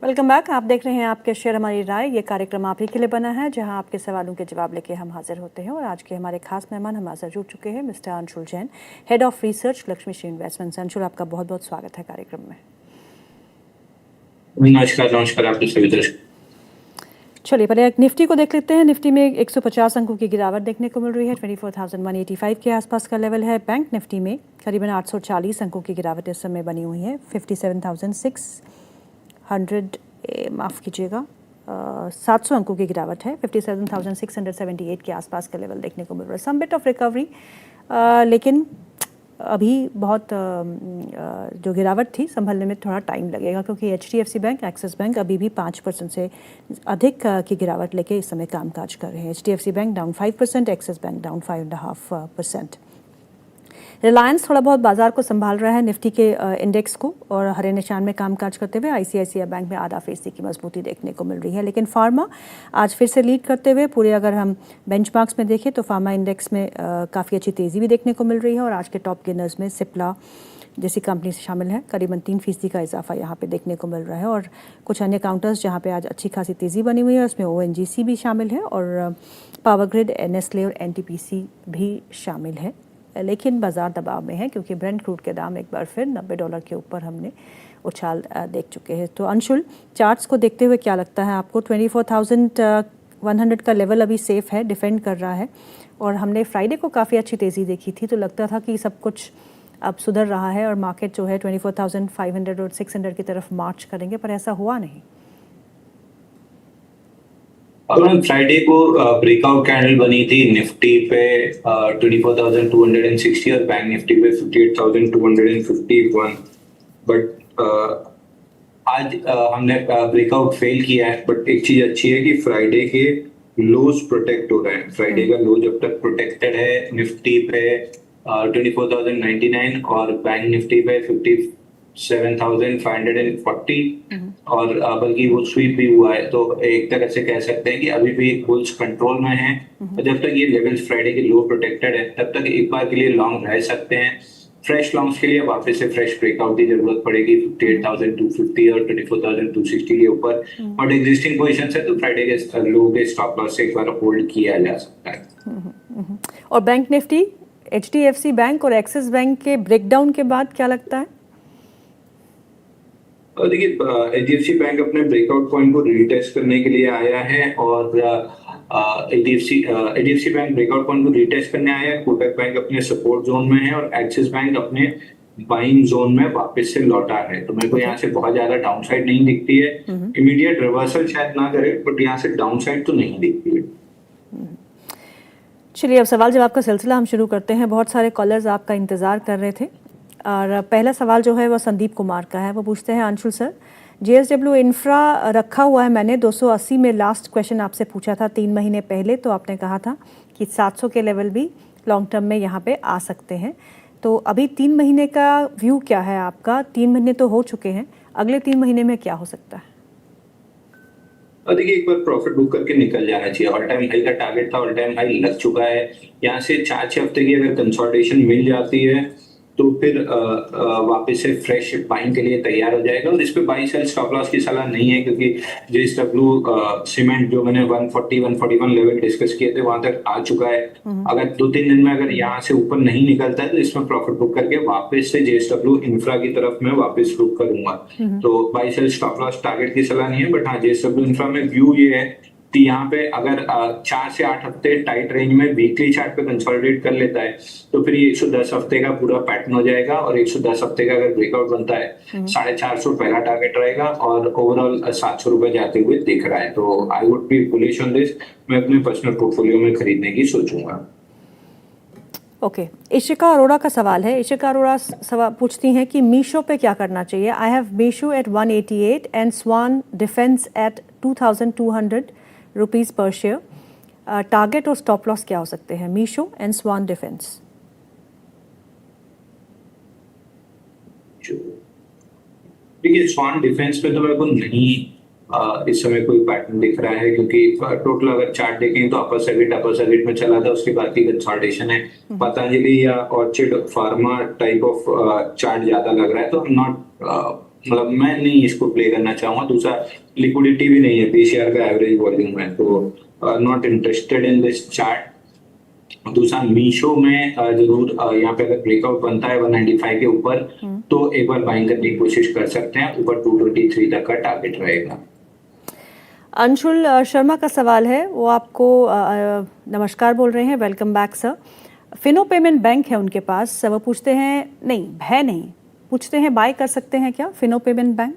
Welcome back. आप देख रहे हैं आपके शेयर हमारी राय। ये कार्यक्रम आप ही के लिए बना है जहां आपके सवालों के जवाब लेके हम हाजिर होते हैं। और आज के हमारे खास मेहमान हमारे साथ जुड़ चुके हैं mister Anshul Jain, head of research Lakshmi Shri investments. Anshul, आपका बहुत बहुत स्वागत है कार्यक्रम में। नमस्कार आपके सभी दर्शक। चलिए पहले एक निफ्टी को देख लेते हैं। निफ्टी में 150 अंकों की गिरावट देखने को मिल रही है। 24,185 के आसपास का लेवल है। बैंक निफ्टी में करीबन 840 अंकों की गिरावट इस समय बनी हुई है। 57,600 माफ़ कीजिएगा 700 अंकों की गिरावट है। 57,678 के आसपास का लेवल देखने को मिल रहा है। सम बिट ऑफ रिकवरी, लेकिन अभी बहुत जो गिरावट थी संभलने में थोड़ा टाइम लगेगा, क्योंकि HDFC बैंक, एक्सिस बैंक अभी भी 5% से अधिक की गिरावट लेके इस समय कामकाज कर रहे हैं। HDFC bank down 5%, axis bank down 5.5%। Reliance थोड़ा बहुत बाजार को संभाल रहा है निफ्टी के इंडेक्स को, और हरे निशान में कामकाज करते हुए ICICI बैंक में आधा फीसदी की मजबूती देखने को मिल रही है। लेकिन फार्मा आज फिर से लीड करते हुए पूरे अगर हम बेंचमार्क्स में देखें तो फार्मा इंडेक्स में काफ़ी अच्छी तेज़ी भी देखने को मिल रही है। और आज के टॉप गेनर्स में सिप्ला जैसी कंपनी से शामिल है। करीबन 3% का इजाफा यहाँ पे देखने को मिल रहा है। और कुछ अन्य काउंटर्स जहाँ पे आज अच्छी खासी तेज़ी बनी हुई है उसमें ONGC भी शामिल है, और पावर ग्रिड, नेस्ले और NTPC भी शामिल है। लेकिन बाजार दबाव में है क्योंकि ब्रेंट क्रूड के दाम एक बार फिर $90 के ऊपर हमने उछाल देख चुके हैं। तो अंशुल, चार्ट्स को देखते हुए क्या लगता है आपको? 24,100 का लेवल अभी सेफ है, डिफेंड कर रहा है। और हमने फ्राइडे को काफ़ी अच्छी तेज़ी देखी थी, तो लगता था कि सब कुछ अब सुधर रहा है और मार्केट जो है 24,500 और 600 की तरफ मार्च करेंगे, पर ऐसा हुआ नहीं। और फ्राइडे को ब्रेकआउट कैंडल बनी थी निफ्टी पे 24,260 और बैंक निफ्टी पे 58,251। बट आज हमने ब्रेकआउट फेल किया है। बट एक चीज अच्छी है कि फ्राइडे के लोज प्रोटेक्ट हो रहे हैं। फ्राइडे का लो जब तक प्रोटेक्टेड है निफ्टी पे 24,099 और बैंक निफ्टी पे 57,540 और बल्कि वो स्वीप भी हुआ है। तो एक तरह से कह सकते हैं कि अभी भी बुल्स कंट्रोल में हैं। और जब तक ये लेवल्स फ्राइडे के लो प्रोटेक्टेड है तब तक एक बार के लिए लॉन्ग रह सकते हैं। फ्रेश लॉन्ग्स के लिए वापस से फ्रेश ब्रेकआउट की जरूरत पड़ेगी 58,250 और 24,260 के ऊपर। और एग्जिस्टिंग पोजीशन है तो फ्राइडे के लो के स्टॉप लॉस से एक बार होल्ड किया जा सकता है। और बैंक निफ्टी, HDFC बैंक और एक्सिस बैंक के ब्रेकडाउन के बाद क्या लगता है? देखिए, HDFC बैंक अपने ब्रेकआउट पॉइंट को रीटेस्ट करने के लिए आया है और HDFC बैंक ब्रेकआउट पॉइंट को रीटेस्ट करने आया है। कोटक बैंक अपने सपोर्ट जोन में है और एक्सिस बैंक अपने बाइंग जोन में वापस से लौटा है। तो मेरे को यहाँ से बहुत ज्यादा डाउनसाइड नहीं दिखती है। इमीडिएट रिवर्सल शायद ना करे, बट यहाँ से डाउनसाइड तो नहीं दिखती है। चलिए अब सवाल जवाब का सिलसिला हम शुरू करते हैं। बहुत सारे कॉलर्स आपका इंतजार कर रहे थे और पहला सवाल जो है वो संदीप कुमार का है। वो पूछते हैं, अंशुल सर, JSW इंफ्रा रखा हुआ है मैंने 280 में। लास्ट क्वेश्चन आपसे पूछा था 3 महीने पहले, तो आपने कहा था कि 700 के लेवल भी लॉन्ग टर्म में यहाँ पे आ सकते हैं। तो अभी 3 महीने का व्यू क्या है आपका? 3 महीने तो हो चुके हैं, अगले 3 महीने में क्या हो सकता है? देखिए, एक बार प्रॉफिट बुक करके निकल जाना चाहिए। ऑल टाइम हाई का टारगेट था, ऑल टाइम हाई लग चुका है। यहाँ से 4-6 हफ्ते की अगर कंसोलिडेशन मिल जाती है तो फिर वापस से फ्रेश बाइंग के लिए तैयार हो जाएगा। और इस पे बाई सेल स्टॉप लॉस की सलाह नहीं है, क्योंकि JSW सीमेंट जो मैंने 140-141 लेवल डिस्कस किए थे वहां तक आ चुका है। अगर 2-3 दिन में अगर यहाँ से ऊपर नहीं निकलता है तो इसमें प्रॉफिट बुक करके वापस से JSW इंफ्रा की तरफ मैं वापस रुक करूंगा। तो buy sell stop loss target की सलाह नहीं है, बट हाँ JSW इंफ्रा में व्यू ये है कि यहाँ पे अगर 4 से 8 हफ्ते टाइट रेंज में वीकली चार्ट पे कंसोलिडेट कर लेता है तो फिर ये 110 हफ्ते का पूरा पैटर्न हो जाएगा। और 110 हफ्ते का अगर ब्रेकआउट बनता है 450 पहला टारगेट रहेगा और ओवरऑल 700 रुपए जाते हुए दिख रहा है। तो I would be bullish on this. मैं अपने पर्सनल पोर्टफोलियो में खरीदने की सोचूंगा। ओके, इशिका अरोड़ा का सवाल है। इशिका अरोड़ा सवाल पूछती हैं कि मीशो पे क्या करना चाहिए। I have Meesho at 188 and Swan Defence at 2,200 rupees पर शेयर। टारगेट और स्टॉप लॉस क्या हो सकते हैं मीशो एंड स्वान डिफेंस? देखिए, स्वान डिफेंस पे तो मेरे को नहीं इस समय कोई पैटर्न दिख रहा है, क्योंकि टोटल अगर चार्ट देखें तो अपर सर्किट में चला था, उसके बाद की कंसोलिडेशन है। पतंजलि या orchid pharma type of chart ज्यादा लग रहा है, तो नॉट मतलब मैं नहीं इसको प्ले करना चाहूंगा। दूसरा लिक्विडिटी भी नहीं है, पीसीआर का एवरेज वॉल्यूम है, तो not interested in this chart. दूसरा मीशो में जरूर यहाँ पे अगर ब्रेकआउट बनता है 195 के ऊपर तो एक बार बाइंग करने की कोशिश कर सकते हैं। ऊपर 223 तक का टारगेट रहेगा। अंशुल शर्मा का सवाल है, वो आपको नमस्कार बोल रहे हैं, welcome back sir. Fino payment bank है उनके पास, वो पूछते हैं, नहीं है नहीं, पूछते हैं बाय कर सकते हैं क्या फिनो पेमेंट बैंक?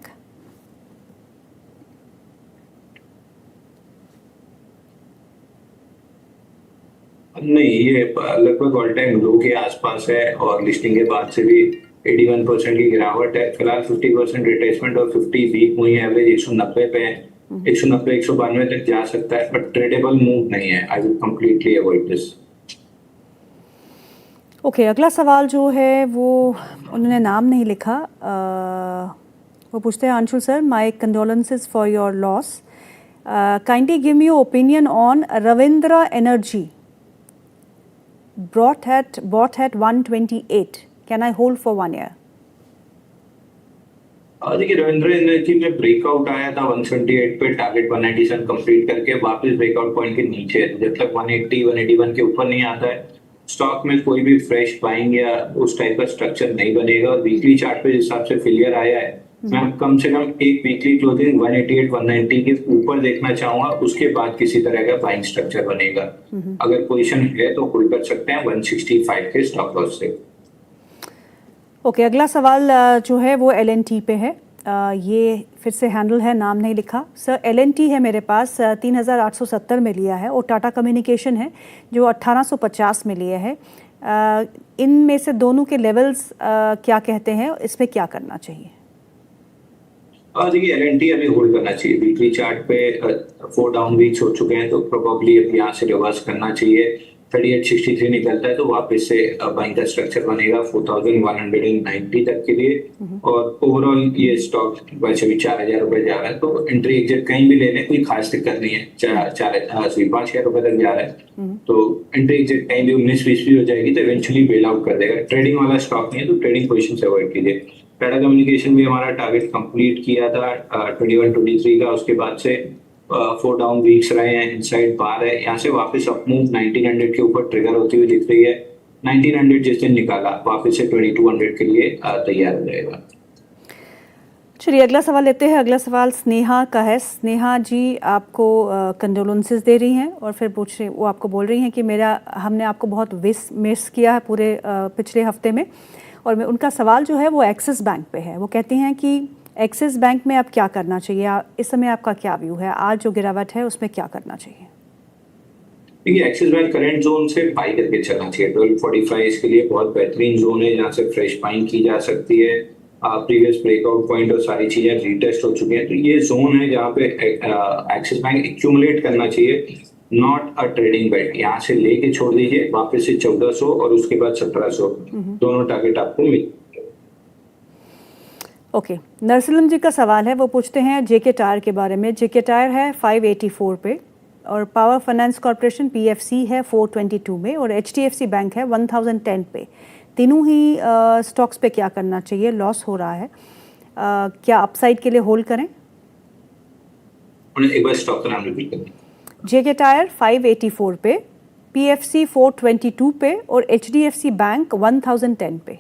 नहीं, ये लगभग ऑल टाइम लो के आसपास है और लिस्टिंग के बाद से भी 81% की गिरावट है। फिलहाल 50% रिट्रेसमेंट और 50 वीक हुई है, एवरेज 190 पे है। 190 192 तक जा सकता है, बट ट्रेडेबल मूव नहीं है। I will completely avoid this. Okay, अगला सवाल जो है वो उन्होंने नाम नहीं लिखा, वो पूछते हैं, Anshul sir, my condolences for your loss, kindly give me your opinion on Ravindra energy bought at 128, can I hold for 1 year? देखिए, रविंद्र एनर्जी में ब्रेकआउट आया था 178 पे, टारगेट 197 कंप्लीट करके वापस ब्रेकआउट पॉइंट के नीचे है। जब तक 180 181 के ऊपर नहीं आता है, स्टॉक में कोई भी फ्रेश बाइंग या उस टाइप का स्ट्रक्चर नहीं बनेगा। और वीकली चार्ट पे जिस हिसाब से फेलियर आया है, मैं कम से कम एक वीकली क्लोजिंग 188 190 के ऊपर देखना चाहूंगा, उसके बाद किसी तरह का बाइंग स्ट्रक्चर बनेगा। अगर पोजीशन है तो होल्ड कर सकते हैं 165 के स्टॉप लॉस से। ओके, अगला सवाल जो है वो LNT पे है, ये फिर से हैंडल है, नाम नहीं लिखा। सर, LNT है मेरे पास, 3870 में लिया है, और टाटा कम्युनिकेशन है जो 1850 में लिया है। इनमें से दोनों के लेवल्स क्या कहते हैं, इसमें क्या करना चाहिए? देखिए, LNT अभी होल्ड करना चाहिए। वीकली चार्ट पे 4 डाउन वीक्स हो चुके हैं, तो प्रोबेबली अब यहाँ से रिवर्स करना चाहिए। 3863 निकलता है तो वापस से बाइंग का स्ट्रक्चर बनेगा 4190 तक के लिए। और ओवरऑल ये स्टॉक वैसे भी 4000 रुपए जा रहा है, तो एंट्री एग्जिट कहीं भी लेने कोई खास दिक्कत नहीं है। 5000 रुपए तक जा रहा है, तो एंट्री एग्जिट कहीं भी 19-20 भी हो जाएगी तो इवेंचुअली बेल आउट कर देगा। ट्रेडिंग वाला स्टॉक नहीं है, तो ट्रेडिंग पोजिशन से अवॉइड कीजिए। टाटा कम्युनिकेशन भी हमारा टारगेट कंप्लीट किया था 21-23 का, उसके बाद से 4 डाउन वीक्स रहे हैं, इनसाइड बार है। यहाँ से वापस अप मूव 1900 के ऊपर ट्रिगर होती हुई दिख रही है। 1900 जिस दिन निकाला वापस से 2200 के लिए तैयार हो जाएगा। चलिए, अगला सवाल लेते हैं। अगला सवाल स्नेहा का है। स्नेहा जी आपको कंडोलेंसेस दे रही हैं और फिर पूछ रही, वो आपको बोल रही हैं कि हमने आपको बहुत मिस किया है पूरे पिछले हफ्ते में। और उनका सवाल जो है वो एक्सिस बैंक पे है। वो कहती हैं कि एक्सिस बैंक में अब क्या करना चाहिए, इस समय आपका क्या व्यू है, आज जो गिरावट है उसमें क्या करना चाहिए? देखिए, एक्सिस बैंक करंट जोन से बाई करके चलना चाहिए। 1245 इसके लिए बहुत बेहतरीन जोन है, जहाँ से फ्रेश बाइंग की जा सकती है। प्रीवियस ब्रेकआउट पॉइंट और सारी चीजें रीटेस्ट हो चुकी हैं, तो ये जोन है जहाँ पे एक्सिस बैंक एक्यूमुलेट करना चाहिए, नॉट अ ट्रेडिंग बेट। यहाँ से लेके छोड़ दीजिए, वापस से 1400 और उसके बाद 1700 दोनों टारगेट आपको मिल। ओके, नरसिलम जी का सवाल है, वो पूछते हैं जेके टायर के बारे में। जेके टायर है 584 पे, और पावर फाइनेंस कॉर्पोरेशन PFC है 422 में, और HDFC बैंक है 1010 पे। तीनों ही स्टॉक्स पे क्या करना चाहिए? लॉस हो रहा है, क्या अपसाइड के लिए होल्ड करें? एक बार स्टॉक का नाम रिपीट करें। जेके टायर 584 पे, PFC 422 पे, और HDFC बैंक 1010 पे।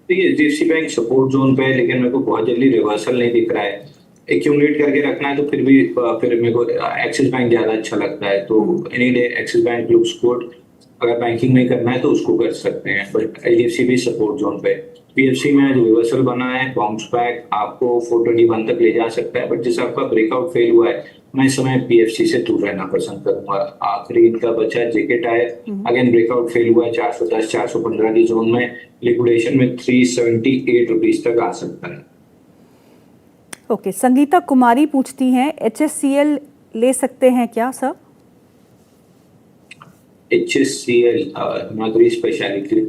देखिए, HDFC बैंक सपोर्ट जोन पे है, लेकिन मेरे को बहुत जल्दी रिवर्सल नहीं दिख रहा है। एक्यूमुलेट करके रखना है तो फिर मेरे को एक्सिस बैंक ज्यादा अच्छा लगता है, तो any day axis bank looks good. अगर बैंकिंग नहीं करना है तो उसको कर सकते हैं, बट HDFC भी सपोर्ट जोन पे। PFC में जो रिवर्सल बना है, बाउंस बैक आपको 421 तक ले जा सकता है, बट जिस आपका ब्रेकआउट फेल हुआ है, मैं इस समय PFC से दूर रहना पसंद करूंगा। आखिरी इनका बचा जेके टायर, अगेन ब्रेकआउट फेल हुआ है 410 415 की जोन में। लिक्विडेशन में 378 रुपीज तक आ सकता है। ओके, संगीता कुमारी पूछती हैं, HSCL ले सकते हैं क्या sir? HSCL Himadri speciality,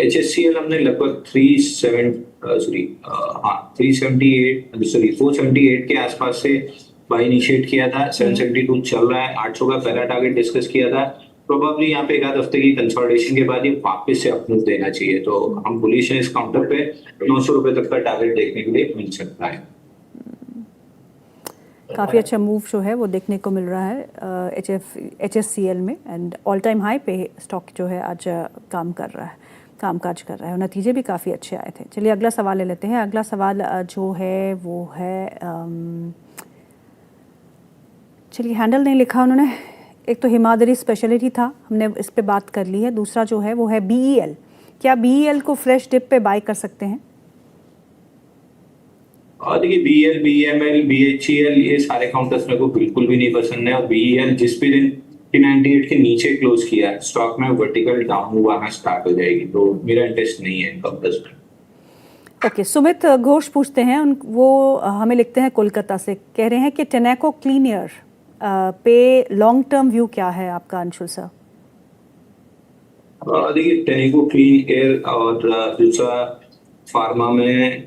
HSCL हमने लगभग 478 के आसपास से बाय इनिशिएट किया था। 772 चल रहा है। 800 का पहला टारगेट डिस्कस किया था, प्रोबेबली यहाँ पे एक आध हफ्ते की कंसोलिडेशन के बाद ये वापस से अप मूव देना चाहिए, तो हम बुलिश हैं इस काउंटर पे। 900 रुपए तक का टारगेट देखने के लिए मिल सकता है। काफ़ी अच्छा मूव जो है वो देखने को मिल रहा है HFCL में, एंड ऑल टाइम हाई पे स्टॉक जो है आज कामकाज कर रहा है और नतीजे भी काफ़ी अच्छे आए थे। चलिए अगला सवाल ले लेते हैं। अगला सवाल जो है वो है, चलिए हैंडल नहीं लिखा उन्होंने। एक तो हिमाद्री स्पेशलिटी था, हमने इस पे बात कर ली है। दूसरा जो है वो है BEL। क्या BEL को फ्रेश डिप पे बाय कर सकते हैं? और देखिए BEL, BEML, BHEL ये सारे काउंटर्स मेरे को बिल्कुल भी नहीं पसंद है। और BEL जिस भी दिन 98 के नीचे क्लोज किया स्टॉक में वर्टिकल डाउन मूव आना स्टार्ट हो जाएगी, तो मेरा इंटरेस्ट नहीं है काउंटर्स में। ओके, सुमित घोष पूछते हैं, वो हमें लिखते हैं कोलकाता से, कह रहे हैं कि टेनेको क्लीन एयर पे लॉन्ग टर्म व्यू क्या है आपका अंशुल सर? देखिए टेनेको क्लीन एयर और दूसरा फार्मा में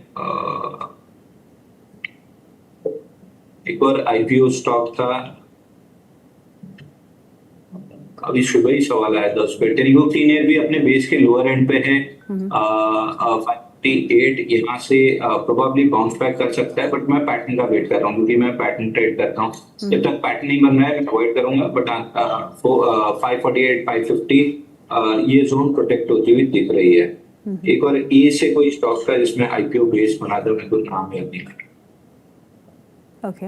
एक और IPO स्टॉक था, अभी सुबह ही सवाल आया था उस पर। टेनेको क्लीन एयर भी अपने बेस के लोअर एंड पे है। 58 यहाँ से प्रोबेबली बाउंस बैक कर सकता है, बट मैं पैटर्न का वेट कर रहा हूँ क्योंकि मैं पैटर्न ट्रेड करता हूँ। जब तक पैटर्न नहीं बन रहा है मैं अवॉइड करूंगा, बट 548, 550 ये जोन प्रोटेक्ट होती हुई दिख रही है। एक और ए से कोई स्टॉक का जिसमें IPO बेस बना दो, मेरे को नाम याद नहीं। ओके,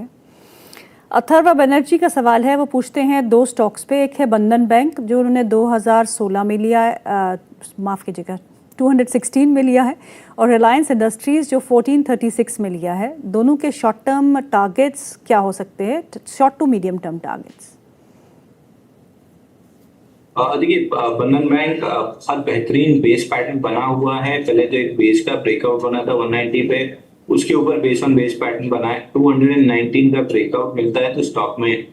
अथर्व बनर्जी का सवाल है, वो पूछते हैं दो स्टॉक्स पे। एक है बंधन बैंक जो उन्होंने 2016 में लिया है, माफ़ कीजिएगा 216 में लिया है, और रिलायंस इंडस्ट्रीज जो 1436 में लिया है। दोनों के शॉर्ट टर्म टारगेट्स क्या हो सकते हैं, short to medium term targets? देखिए बंधन बैंक बहुत बेहतरीन बेस पैटर्न बना हुआ है। पहले तो एक बेस का ब्रेकआउट बना था 190 पे, उसके ऊपर बेस ऑन बेस पैटर्न बना है। 219 का ब्रेकआउट मिलता है तो स्टॉक में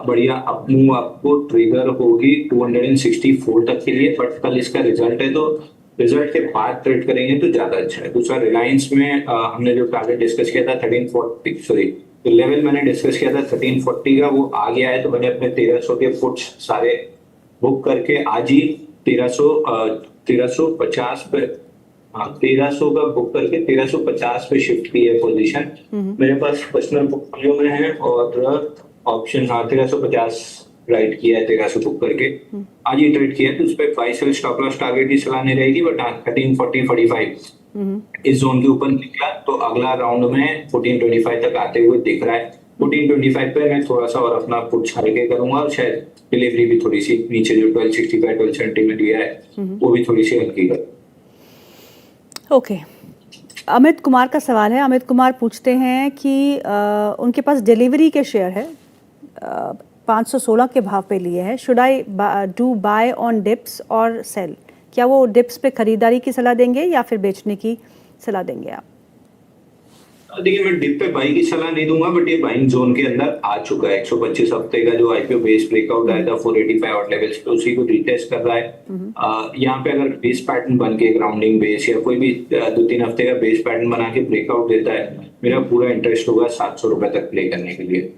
बढ़िया अप मूव आपको ट्रिगर होगी 264 तक के लिए। बट कल इसका रिजल्ट है, तो रिजल्ट के बाद ट्रेड करेंगे तो ज्यादा अच्छा है। दूसरा रिलायंस में हमने जो टारगेट डिस्कस किया था 1340, सॉरी जो लेवल मैंने डिस्कस किया था 1340 का, वो आ गया है। तो मैंने अपने 1300 के फुट्स सारे बुक करके आज ही 1350 पे, 1300 का बुक करके 1350 पे शिफ्ट की है पोजीशन। मेरे पास पर्सनल पोर्टफोलियो में है और ऑप्शन 1350 राइट किया है 1300 बुक करके आज ही ट्रेड किया है। तो उस पर 5 स्टॉप लॉस टारगेट की सलाह नहीं रहेगी, बट 1340-45 इस जोन के ऊपर निकला तो अगला राउंड में 1425 तक आते हुए दिख रहा है। 1425 पे मैं थोड़ा सा और अपना पुट हल्के करूंगा और शायद डिलीवरी भी थोड़ी सी नीचे जो 1265 1270 में दिया है वो भी थोड़ी सी हल्की कर। ओके, अमित कुमार का सवाल है। अमित कुमार पूछते हैं कि उनके पास डिलीवरी के शेयर है, 516 के भाव पे लिए हैं। Should I do buy on dips और सेल? क्या वो डिप्स पे खरीदारी की सलाह देंगे या फिर बेचने की सलाह देंगे आप? देखिए मैं डिप पे बाई की सलाह नहीं दूंगा, बट ये बाइंग जोन के अंदर आ चुका है। 125 हफ्ते का जो IPO बेस ब्रेकआउट आया था 485 और लेवल्स पे, उसी को रीटेस्ट कर रहा है। यहाँ पे अगर बेस पैटर्न बन के ग्राउंडिंग बेस या कोई भी 2-3 हफ्ते का बेस पैटर्न बना के ब्रेकआउट देता है, मेरा पूरा इंटरेस्ट होगा 700 रुपए तक प्ले करने के लिए।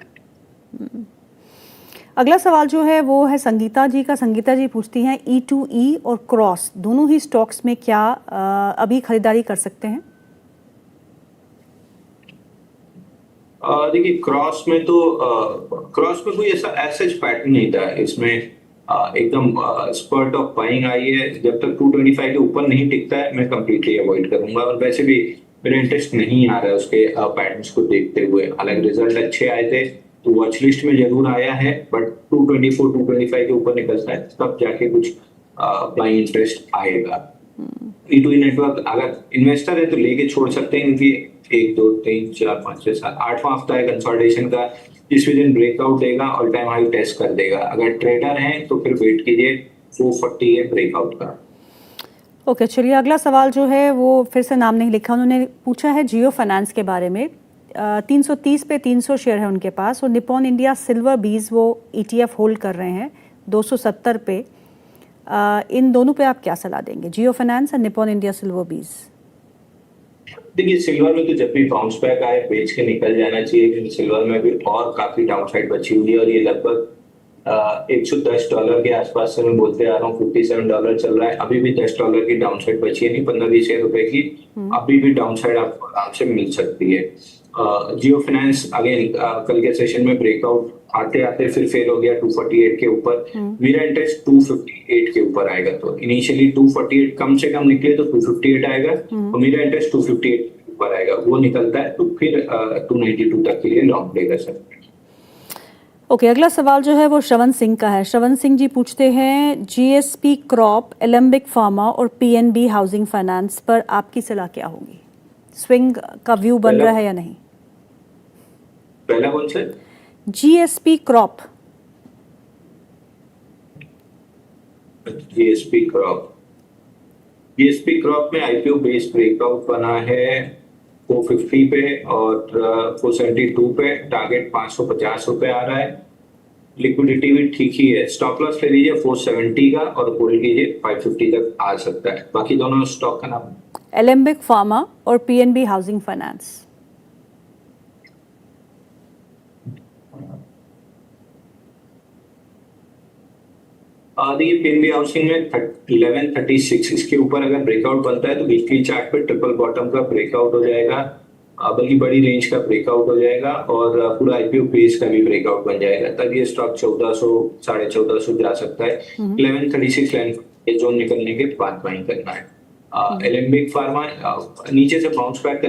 अगला सवाल जो है वो है संगीता जी का। संगीता जी पूछती हैं E2E और क्रॉस दोनों ही स्टॉक्स में क्या अभी खरीदारी कर सकते हैं? देखिए क्रॉस में कोई ऐसा एसएच पैटर्न नहीं था। इसमें एकदम स्पर्ट ऑफ बाइंग आई है। जब तक 225 के ऊपर नहीं टिकता है मैं कंप्लीटली अवॉइड करूंगा, और वैसे भी मेरा इंटरेस्ट नहीं आ रहा है उसके पैटर्न्स को देखते हुए। हालांकि रिजल्ट अच्छे आए थे तो वॉच लिस्ट में जरूर आया है, बट 224-225 के ऊपर निकलता है तब जाके कुछ बाइंग इंटरेस्ट आएगा। E2E नेटवर्क अगर इन्वेस्टर है तो लेके छोड़ सकते हैं, क्योंकि 1 2 3 4 5 6 7 8वां हफ्ता है कंसोलिडेशन का, जिस दिन ब्रेकआउट देगा ऑल टाइम हाई टेस्ट कर देगा। अगर ट्रेडर हैं तो फिर वेट कीजिए 440 है ब्रेकआउट का। ओके, चलिए अगला सवाल जो है वो फिर से नाम नहीं लिखा, उन्होंने पूछा है जियो फाइनेंस के बारे में। 330 पे 300 शेयर है उनके पास, और निपॉन इंडिया सिल्वर बीज वो ETF होल्ड कर रहे हैं 270 पे। इन दोनों पे आप क्या सलाह देंगे, जियो फाइनेंस और निपॉन इंडिया सिल्वर बीज? देखिए सिल्वर में तो जब भी बाउंस बैक आए बेच के निकल जाना चाहिए, क्योंकि सिल्वर में भी और काफी डाउनसाइड बची हुई है और ये लगभग $110 के आसपास से मैं बोलते आ रहा हूँ, $57 चल रहा है, अभी भी $10 की डाउनसाइड बची है, नहीं 15-20 हज़ार रुपए की अभी भी डाउनसाइड आपको आराम से मिल सकती है। जियो फाइनेंस अगेन कल के सेशन में ब्रेकआउट आते आते फिर फेल हो गया 248 के ऊपर, मेरा इंटरेस्ट 258 के ऊपर आएगा। तो इनिशियली 248 कम से कम निकले तो 258 आएगा और मेरा इंटरेस्ट 258 के ऊपर आएगा, वो निकलता है तो फिर 292 तक के लिए लॉन्ग लेगा सर। ओके, अगला सवाल जो है वो श्रवण सिंह का है। श्रवण सिंह जी पूछते हैं जीएसपी क्रॉप, एलेम्बिक फार्मा और पीएनबी हाउसिंग फाइनेंस पर आपकी सलाह क्या होगी? स्विंग का व्यू बन रहा है या नहीं? पहला कौन सा? GSP crop. जीएसपी क्रॉप में आईपीओ बेस ब्रेकआउट बना है 450 पे और 472 पे, टारगेट 550 रुपए आ रहा है, लिक्विडिटी भी ठीक ही है। स्टॉप लॉस ले लीजिए 470 का और होल्ड कीजिए 550 तक आ सकता है। बाकी दोनों स्टॉक का नाम? एलेम्बिक फार्मा और पीएनबी हाउसिंग फाइनेंस। देखिए पीएनबी हाउसिंग में 1136 इसके ऊपर अगर ब्रेकआउट बनता है तो वीकली चार्ट पे ट्रिपल बॉटम का ब्रेकआउट हो जाएगा, बल्कि बड़ी रेंज का ब्रेकआउट हो जाएगा और पूरा आईपीओ बेस का भी ब्रेकआउट बन जाएगा, तब ये स्टॉक 1400 1450 जा सकता है। 1136 जोन निकलने के बाद बाइंग करना है। एलेम्बिक फार्मा नीचे से बाउंस बैक